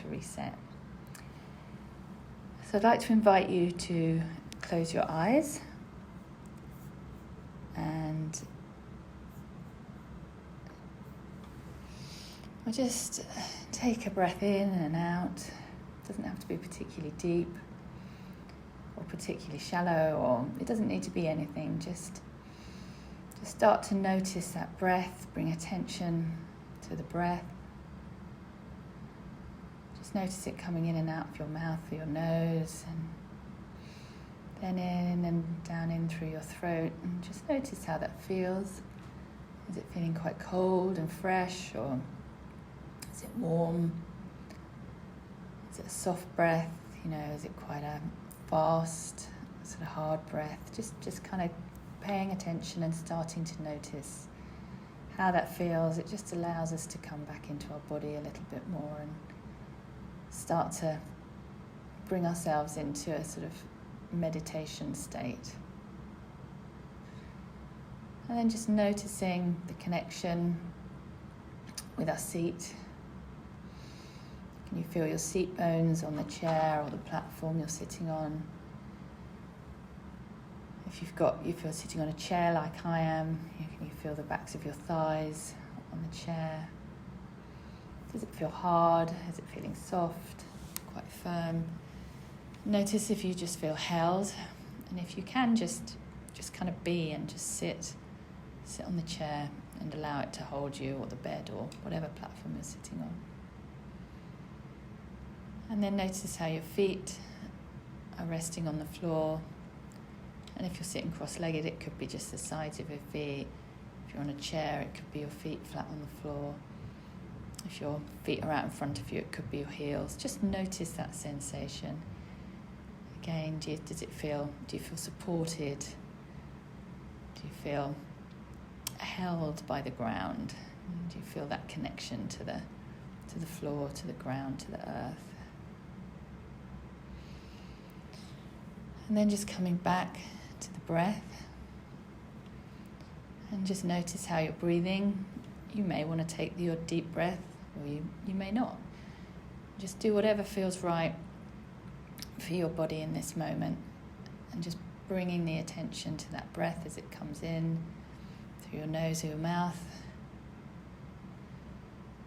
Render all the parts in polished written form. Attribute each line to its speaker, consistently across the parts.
Speaker 1: to reset. So I'd like to invite you to close your eyes and we'll just take a breath in and out. It doesn't have to be particularly deep or particularly shallow, or it doesn't need to be anything. Just start to notice that breath. Bring attention to the breath. Just notice it coming in and out of your mouth or your nose, and then in and down in through your throat, and just notice how that feels. Is it feeling quite cold and fresh, or is it warm? Is it a soft breath? Is it quite a fast, sort of hard breath? Just kind of paying attention and starting to notice how that feels. It just allows us to come back into our body a little bit more and start to bring ourselves into a sort of meditation state. And then just noticing the connection with our seat. Can you feel your seat bones on the chair or the platform you're sitting on? If you're sitting on a chair like I am, can you feel the backs of your thighs on the chair? Does it feel hard? Is it feeling soft, quite firm? Notice if you just feel held, and if you can, just kind of be and just sit on the chair and allow it to hold you, or the bed, or whatever platform you're sitting on. And then notice how your feet are resting on the floor. And if you're sitting cross-legged, it could be just the sides of your feet. If you're on a chair, it could be your feet flat on the floor. If your feet are out in front of you, it could be your heels. Just notice that sensation. Again, do you feel supported? Do you feel held by the ground? Do you feel that connection to the floor, to the ground, to the earth? And then just coming back to the breath, and just notice how you're breathing. You may want to take your deep breath, or you may not. Just do whatever feels right for your body in this moment, and just bringing the attention to that breath as it comes in through your nose or your mouth.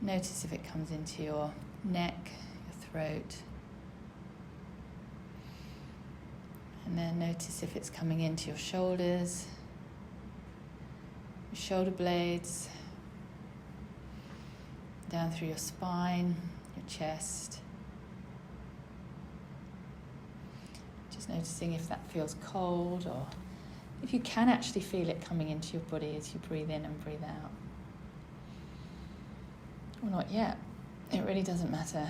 Speaker 1: Notice if it comes into your neck, your throat. And then notice if it's coming into your shoulders, your shoulder blades, down through your spine, your chest. Just noticing if that feels cold, or if you can actually feel it coming into your body as you breathe in and breathe out. Or not yet. It really doesn't matter.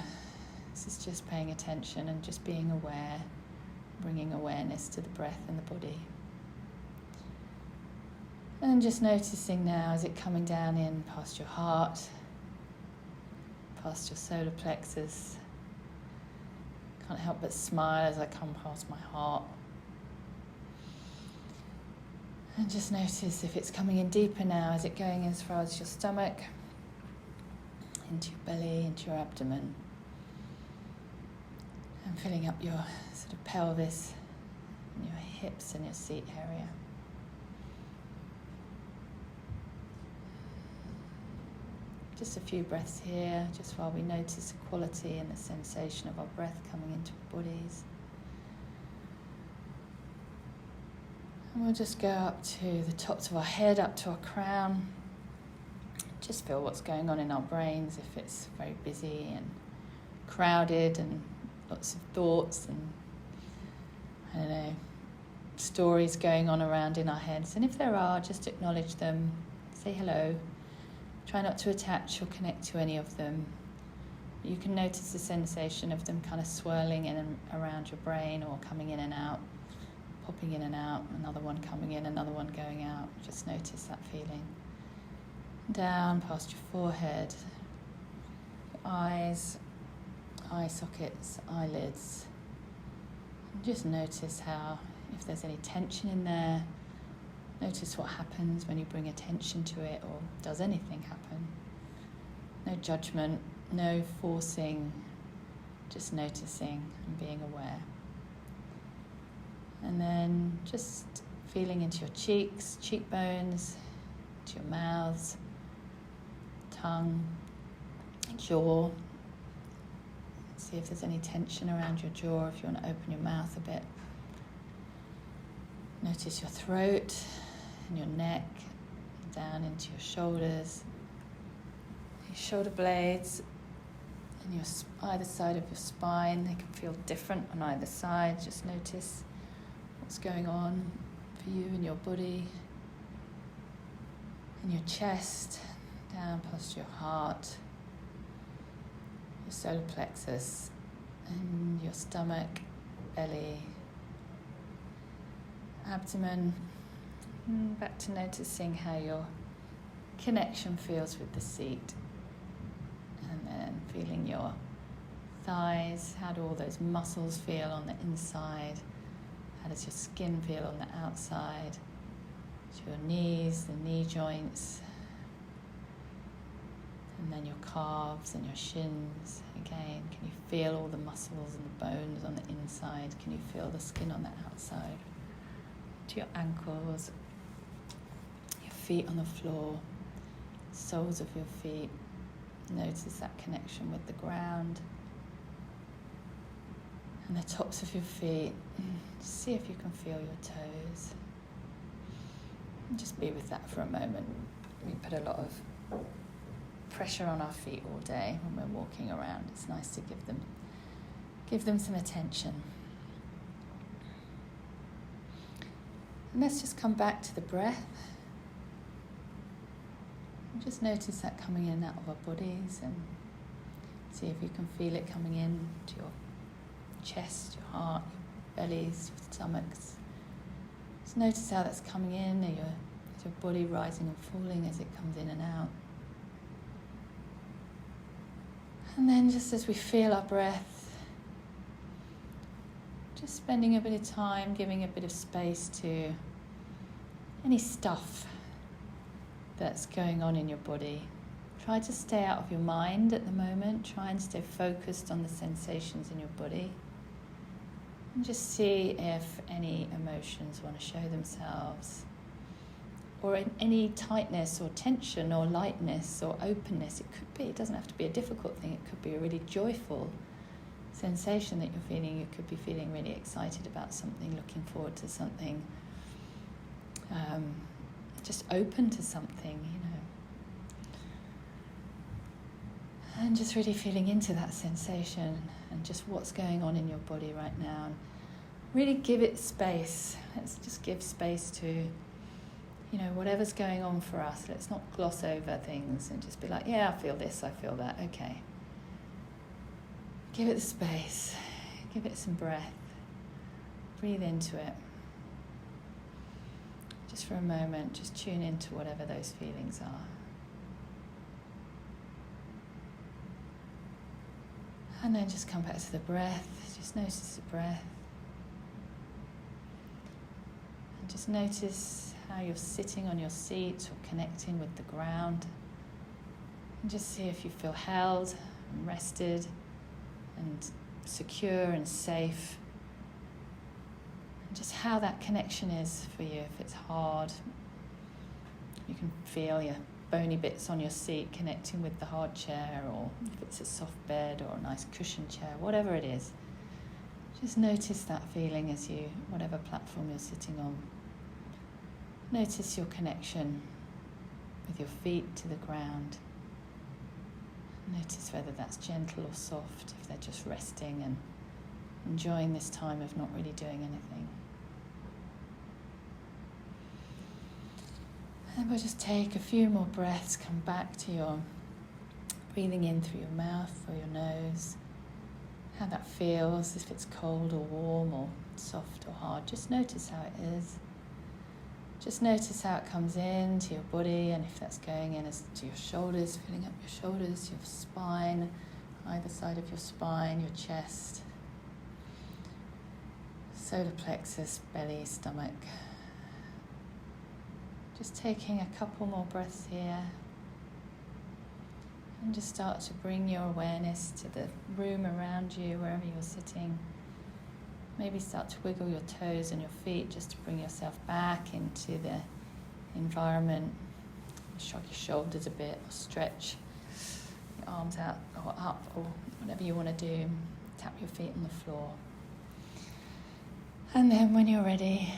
Speaker 1: This is just paying attention and just being aware, bringing awareness to the breath and the body. And just noticing now, is it coming down in past your heart, past your solar plexus? Can't help but smile as I come past my heart. And just notice if it's coming in deeper now. Is it going as far as your stomach, into your belly, into your abdomen? And filling up your sort of pelvis, and your hips and your seat area. Just a few breaths here, just while we notice the quality and the sensation of our breath coming into our bodies. And we'll just go up to the tops of our head, up to our crown. Just feel what's going on in our brains, if it's very busy and crowded and lots of thoughts and, stories going on around in our heads. And if there are, just acknowledge them, say hello. Try not to attach or connect to any of them. You can notice the sensation of them kind of swirling in and around your brain, or coming in and out, popping in and out, another one coming in, another one going out. Just notice that feeling. Down past your forehead, your eyes, eye sockets, eyelids. And just notice how, if there's any tension in there, notice what happens when you bring attention to it, or does anything happen. No judgment, no forcing, just noticing and being aware. And then just feeling into your cheeks, cheekbones, to your mouths, tongue, jaw. See if there's any tension around your jaw, if you want to open your mouth a bit. Notice your throat and your neck, down into your shoulders, your shoulder blades, and either side of your spine. They can feel different on either side. Just notice what's going on for you in your body, in your chest, down past your heart, your solar plexus, and your stomach, belly, abdomen. And back to noticing how your connection feels with the seat. And then feeling your thighs. How do all those muscles feel on the inside? How does your skin feel on the outside? To your knees, the knee joints. And then your calves and your shins. Again, can you feel all the muscles and the bones on the inside? Can you feel the skin on the outside? To your ankles, your feet on the floor, soles of your feet. Notice that connection with the ground. And the tops of your feet. See if you can feel your toes. And just be with that for a moment. We put a lot of pressure on our feet all day when we're walking around. It's nice to give them some attention. And let's just come back to the breath. And just notice that coming in and out of our bodies, and see if you can feel it coming in to your chest, your heart, your bellies, your stomachs. Just notice how that's coming in, is your body rising and falling as it comes in and out. And then just as we feel our breath, just spending a bit of time, giving a bit of space to any stuff that's going on in your body. Try to stay out of your mind at the moment. Try and stay focused on the sensations in your body. And just see if any emotions want to show themselves. Or in any tightness or tension or lightness or openness. It doesn't have to be a difficult thing. It could be a really joyful sensation that you're feeling. You could be feeling really excited about something, looking forward to something, just open to something, And just really feeling into that sensation and just what's going on in your body right now. And really give it space. Let's just give space to whatever's going on for us. Let's not gloss over things and just be like, yeah, I feel this, I feel that, okay. Give it the space. Give it some breath. Breathe into it. Just for a moment, just tune into whatever those feelings are. And then just come back to the breath. Just notice the breath. And just notice how you're sitting on your seat or connecting with the ground. And just see if you feel held and rested and secure and safe. And just how that connection is for you. If it's hard, you can feel your bony bits on your seat connecting with the hard chair, or if it's a soft bed or a nice cushion chair, whatever it is. Just notice that feeling as whatever platform you're sitting on. Notice your connection with your feet to the ground. Notice whether that's gentle or soft, if they're just resting and enjoying this time of not really doing anything. And we'll just take a few more breaths, come back to your breathing in through your mouth or your nose. How that feels, if it's cold or warm or soft or hard. Just notice how it is. Just notice how it comes in to your body, and if that's going in as to your shoulders, filling up your shoulders, your spine, either side of your spine, your chest, solar plexus, belly, stomach. Just taking a couple more breaths here. And just start to bring your awareness to the room around you, wherever you're sitting. Maybe start to wiggle your toes and your feet just to bring yourself back into the environment. Shrug your shoulders a bit, or stretch your arms out or up, or whatever you want to do. Tap your feet on the floor. And then when you're ready,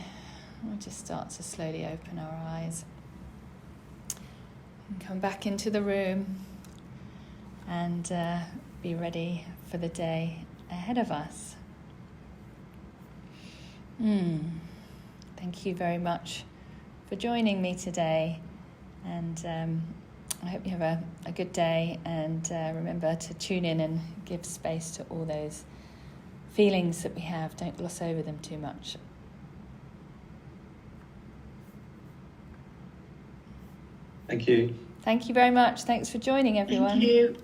Speaker 1: we'll just start to slowly open our eyes. And come back into the room and be ready for the day ahead of us. Thank you very much for joining me today, and I hope you have a good day, and remember to tune in and give space to all those feelings that we have. Don't gloss over them too much.
Speaker 2: Thank you.
Speaker 1: Thank you very much. Thanks for joining, everyone.
Speaker 2: Thank you.